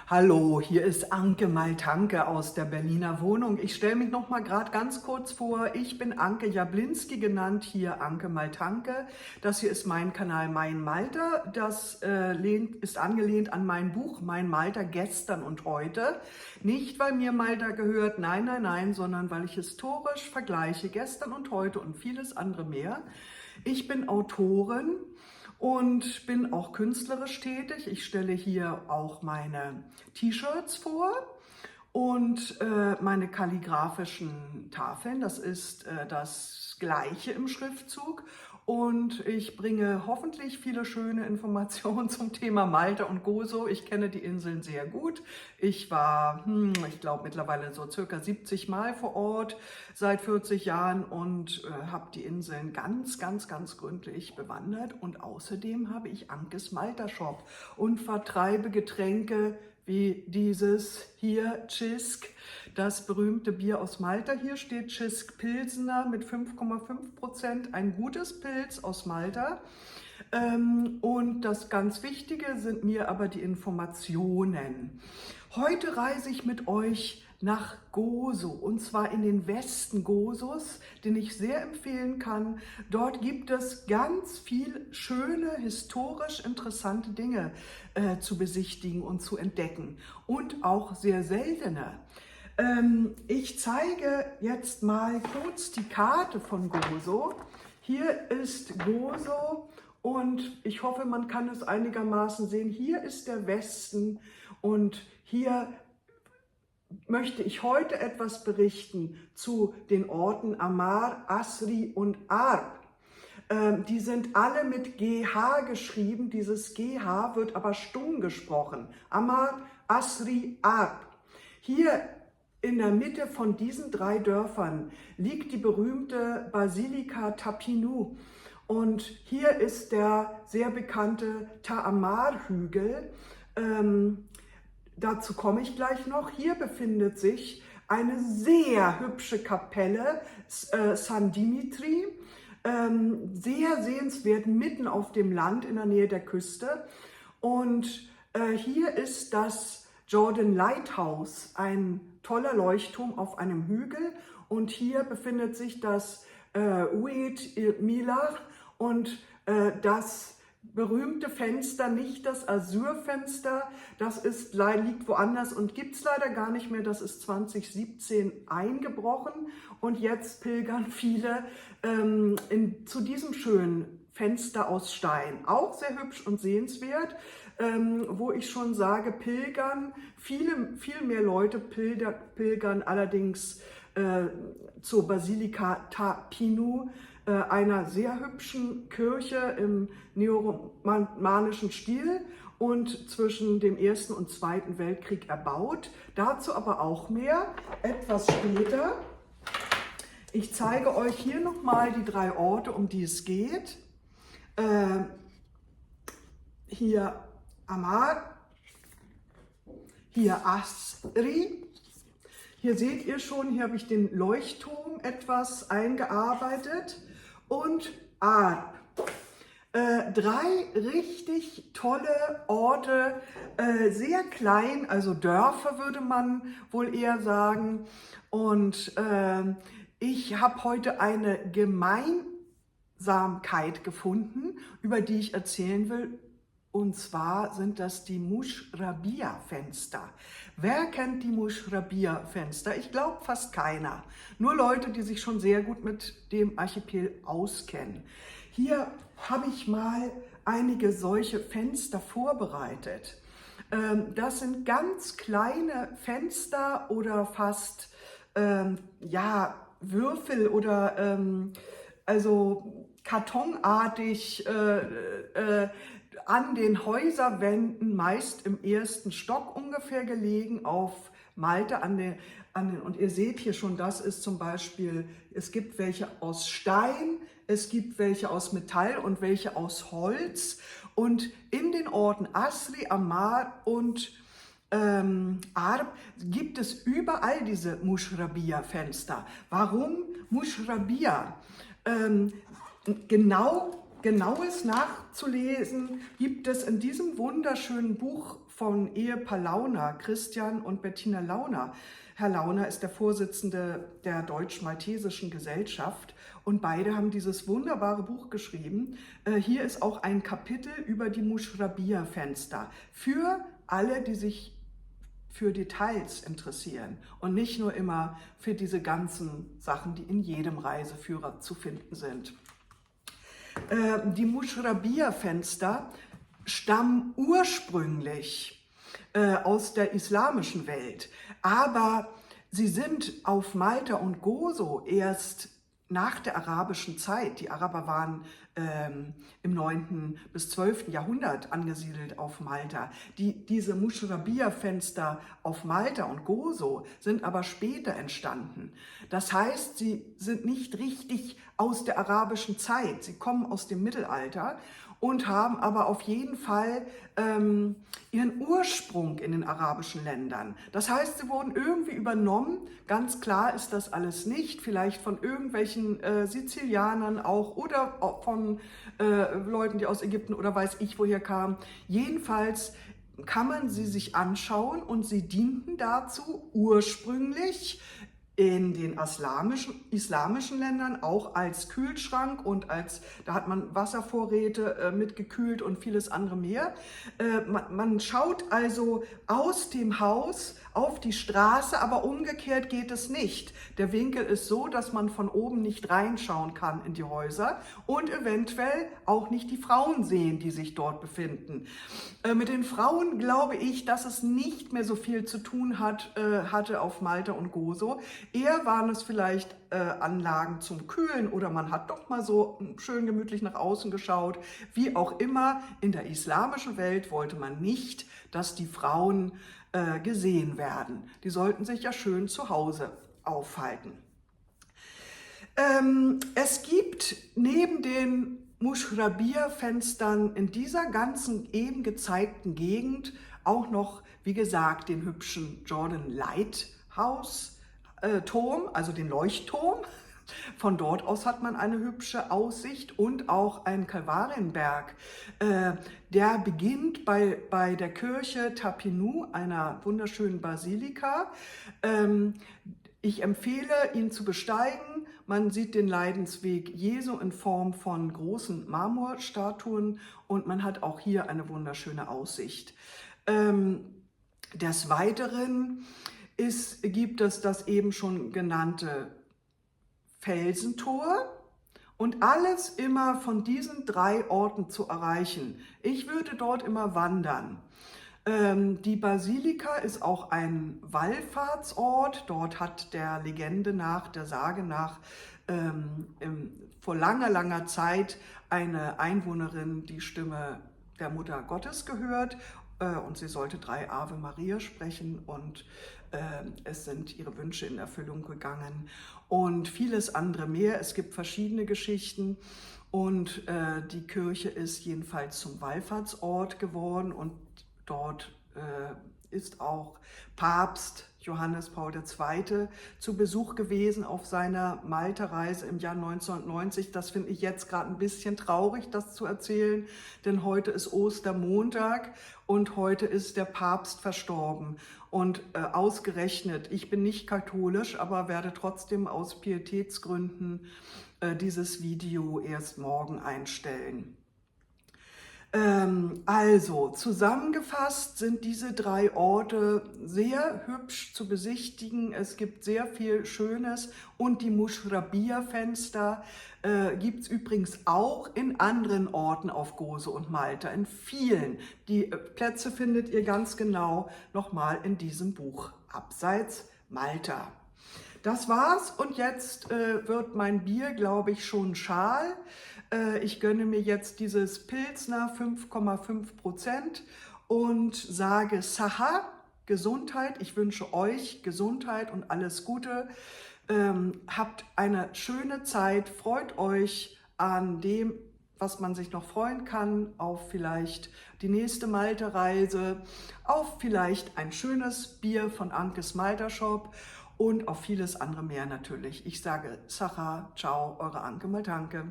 Hallo, hier ist Anke Maltanke aus der Berliner Wohnung. Ich stelle mich noch mal gerade ganz kurz vor. Ich bin Anke Jablinski, genannt hier Anke Maltanke. Das hier ist mein Kanal Mein Malter. Das ist angelehnt an mein Buch Mein Malter gestern und heute. Nicht, weil mir Malta gehört, nein, nein, nein, sondern weil ich historisch vergleiche gestern und heute und vieles andere mehr. Ich bin Autorin und bin auch künstlerisch tätig. Ich stelle hier auch meine T-Shirts vor und meine kalligraphischen Tafeln. Das ist das Gleiche im Schriftzug. Und ich bringe hoffentlich viele schöne Informationen zum Thema Malta und Gozo. Ich kenne die Inseln sehr gut. Ich war, ich glaube, mittlerweile so circa 70 Mal vor Ort seit 40 Jahren und habe die Inseln ganz, ganz, ganz gründlich bewandert. Und außerdem habe ich Ankes Malta Shop und vertreibe Getränke wie dieses hier, Čisk, das berühmte Bier aus Malta. Hier steht Čisk Pilsener mit 5,5%, ein gutes Pilz aus Malta. Und das ganz Wichtige sind mir aber die Informationen. Heute reise ich mit euch nach Gozo, und zwar in den Westen Gozos, den ich sehr empfehlen kann. Dort gibt es ganz viel schöne, historisch interessante Dinge zu besichtigen und zu entdecken und auch sehr seltene. Ich zeige jetzt mal kurz die Karte von Gozo. Hier ist Gozo und ich hoffe, man kann es einigermaßen sehen. Hier ist der Westen und hier möchte ich heute etwas berichten zu den Orten Amar, Asri und Arb. Die sind alle mit GH geschrieben. Dieses GH wird aber stumm gesprochen. Amar, Asri, Arb. Hier in der Mitte von diesen drei Dörfern liegt die berühmte Basilika Tapinu. Und hier ist der sehr bekannte Ta'amar-Hügel. Dazu komme ich gleich noch. Hier befindet sich eine sehr hübsche Kapelle, San Dimitri, sehr sehenswert, mitten auf dem Land in der Nähe der Küste. Und hier ist das Jordan Lighthouse, ein toller Leuchtturm auf einem Hügel. Und hier befindet sich das Uit Milach und das berühmte Fenster, nicht das Azurfenster, das liegt woanders und gibt es leider gar nicht mehr. Das ist 2017 eingebrochen und jetzt pilgern viele zu diesem schönen Fenster aus Stein. Auch sehr hübsch und sehenswert, wo ich schon sage, pilgern, viel mehr Leute pilgern allerdings zur Basilika Tapinu, einer sehr hübschen Kirche im neoromanischen Stil und zwischen dem Ersten und Zweiten Weltkrieg erbaut. Dazu aber auch mehr etwas später. Ich zeige euch hier nochmal die drei Orte, um die es geht. Hier Amar, hier Asri. Hier seht ihr schon, hier habe ich den Leuchtturm etwas eingearbeitet und Arb. Drei richtig tolle Orte, sehr klein, also Dörfer würde man wohl eher sagen. Und ich habe heute eine Gemeinsamkeit gefunden, über die ich erzählen will. Und zwar sind das die Mushrabia-Fenster. Wer kennt die Mushrabia-Fenster? Ich glaube fast keiner. Nur Leute, die sich schon sehr gut mit dem Archipel auskennen. Hier habe ich mal einige solche Fenster vorbereitet. Das sind ganz kleine Fenster oder fast Würfel oder also kartonartig an den Häuserwänden, meist im ersten Stock ungefähr gelegen, auf Malta und ihr seht hier schon, das ist zum Beispiel, es gibt welche aus Stein, es gibt welche aus Metall und welche aus Holz. Und in den Orten Asri, Amar und Arb gibt es überall diese Mushrabia-Fenster. Warum Mushrabia? Genaues nachzulesen gibt es in diesem wunderschönen Buch von Ehepaar Launer, Christian und Bettina Launer. Herr Launer ist der Vorsitzende der Deutsch-Maltesischen Gesellschaft und beide haben dieses wunderbare Buch geschrieben. Hier ist auch ein Kapitel über die Muschrabiyah-Fenster für alle, die sich für Details interessieren und nicht nur immer für diese ganzen Sachen, die in jedem Reiseführer zu finden sind. Die Muschrabiyah-Fenster stammen ursprünglich aus der islamischen Welt, aber sie sind auf Malta und Gozo erst nach der arabischen Zeit. Die Araber waren im 9. bis 12. Jahrhundert angesiedelt auf Malta. Diese Muschrabiyah-Fenster auf Malta und Gozo sind aber später entstanden. Das heißt, sie sind nicht richtig aus der arabischen Zeit. Sie kommen aus dem Mittelalter und haben aber auf jeden Fall ihren Ursprung in den arabischen Ländern. Das heißt, sie wurden irgendwie übernommen. Ganz klar ist das alles nicht. Vielleicht von irgendwelchen Sizilianern auch oder von Leuten, die aus Ägypten oder weiß ich woher kamen. Jedenfalls kann man sie sich anschauen und sie dienten dazu ursprünglich in den islamischen Ländern auch als Kühlschrank und da hat man Wasservorräte mitgekühlt und vieles andere mehr. Man schaut also aus dem Haus auf die Straße, aber umgekehrt geht es nicht. Der Winkel ist so, dass man von oben nicht reinschauen kann in die Häuser und eventuell auch nicht die Frauen sehen, die sich dort befinden. Mit den Frauen glaube ich, dass es nicht mehr so viel zu tun hatte auf Malta und Gozo. Eher waren es vielleicht Anlagen zum Kühlen oder man hat doch mal so schön gemütlich nach außen geschaut. Wie auch immer, in der islamischen Welt wollte man nicht, dass die Frauen gesehen werden. Die sollten sich ja schön zu Hause aufhalten. Es gibt neben den Muschrabiyah-Fenstern in dieser ganzen eben gezeigten Gegend auch noch, wie gesagt, den hübschen Jordan Lighthouse Turm, also den Leuchtturm. Von dort aus hat man eine hübsche Aussicht und auch einen Kalvarienberg. Der beginnt bei der Kirche Tapinou, einer wunderschönen Basilika. Ich empfehle, ihn zu besteigen. Man sieht den Leidensweg Jesu in Form von großen Marmorstatuen und man hat auch hier eine wunderschöne Aussicht. Des Weiteren gibt es das eben schon genannte Felsentor und alles immer von diesen 3 Orten zu erreichen. Ich würde dort immer wandern. Die Basilika ist auch ein Wallfahrtsort. Dort hat der Legende nach, der Sage nach, vor langer, langer Zeit eine Einwohnerin die Stimme der Mutter Gottes gehört und sie sollte 3 Ave Maria sprechen und es sind ihre Wünsche in Erfüllung gegangen und vieles andere mehr. Es gibt verschiedene Geschichten und die Kirche ist jedenfalls zum Wallfahrtsort geworden und dort ist auch Papst Johannes Paul II. Zu Besuch gewesen auf seiner Malta-Reise im Jahr 1990. Das finde ich jetzt gerade ein bisschen traurig, das zu erzählen, denn heute ist Ostermontag und heute ist der Papst verstorben. Und ausgerechnet, ich bin nicht katholisch, aber werde trotzdem aus Pietätsgründen dieses Video erst morgen einstellen. Also, zusammengefasst sind diese 3 Orte sehr hübsch zu besichtigen. Es gibt sehr viel Schönes und die Muschrabiyah-Fenster gibt es übrigens auch in anderen Orten auf Gozo und Malta, in vielen. Die Plätze findet ihr ganz genau nochmal in diesem Buch, Abseits Malta. Das war's und jetzt wird mein Bier, glaube ich, schon schal. Ich gönne mir jetzt dieses Pilsner 5,5% und sage Saha, Gesundheit. Ich wünsche euch Gesundheit und alles Gute. Habt eine schöne Zeit, freut euch an dem, was man sich noch freuen kann, auf vielleicht die nächste Malta-Reise, auf vielleicht ein schönes Bier von Ankes Malta Shop und auf vieles andere mehr natürlich. Ich sage Sacha, ciao, eure Anke Maltanke.